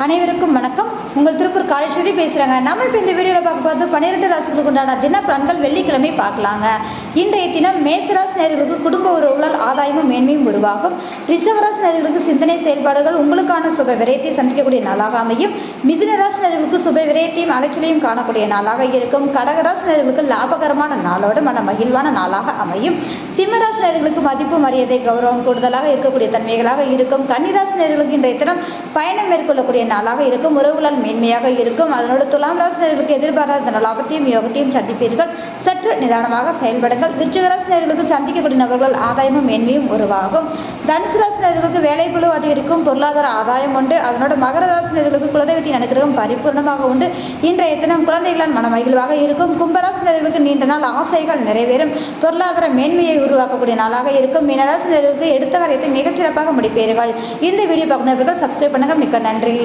அனைவருக்கும் வணக்கம். உங்கள் திருப்பூர் காலேஸ்வரி பேசுகிறாங்க. நம்ம இப்போ இந்த வீடியோவில் பார்க்க போகிறது 12 ராசிகளுக்கு உண்டான தின பலன்கள். வெள்ளிக்கிழமை பார்க்கலாங்க. இன்றைய தினம் மேசராசி நேயர்களுக்கு குடும்ப உறவுகளால் ஆதாயமும் மேன்மையும் உருவாகும். ரிஷபராசி நேயர்களுக்கு சிந்தனை செயல்பாடுகள் உங்களுக்கான சுப விரயத்தை சந்திக்கக்கூடிய நாளாக அமையும். மிதுன ராசி நேயர்களுக்கு சுப விரயத்தையும் அலைச்சலையும் காணக்கூடிய நாளாக இருக்கும். கடகராசி நேயர்களுக்கு லாபகரமான நாளோடு மன மகிழ்வான நாளாக அமையும். சிம்மராசி நேயர்களுக்கு மதிப்பு மரியாதை கௌரவம் கூடுதலாக இருக்கக்கூடிய தன்மைகளாக இருக்கும். கன்னிராசி நேயர்களுக்கு இன்றைய தினம் பயணம் மேற்கொள்ளக்கூடிய நாளாக இருக்கும். உறவுகளால் மேன்மையாக இருக்கும். அதனோடு துலாம் ராசி நேயர்களுக்கு எதிர்பாராத லாபத்தையும் யோகத்தையும் சந்திப்பீர்கள். சற்று நிதானமாக செயல்படுங்கள். விருச்சிக ராசி நேயர்களுக்கு சந்திக்கக்கூடிய நபர்கள் ஆதாயமும் மேன்மையும் உருவாகும். தனுசு ராசி நேயர்களுக்கு வேலைப்பளு அதிகரிக்கும். பொருளாதார ஆதாயம் உண்டு. அதனோடு மகர ராசி நேயர்களுக்கு குலதெய்வத்தின் அனுகிரகம் பரிபூர்ணமாக உண்டு. இன்றைய தினம் குழந்தைகளால் மன மகிழ்வாக இருக்கும். கும்பராசி நேயர்களுக்கு நீண்ட நாள் ஆசைகள் நிறைவேறும். பொருளாதார மேன்மையை உருவாக்கக்கூடிய நாளாக இருக்கும். மீனராசி நேயர்களுக்கு எடுத்த காரியத்தை மிகச்சிறப்பாக முடிப்பீர்கள். இந்த வீடியோ பார்க்கிறவர்கள் சப்ஸ்கிரைப் பண்ணுங்க. மிக்க நன்றி.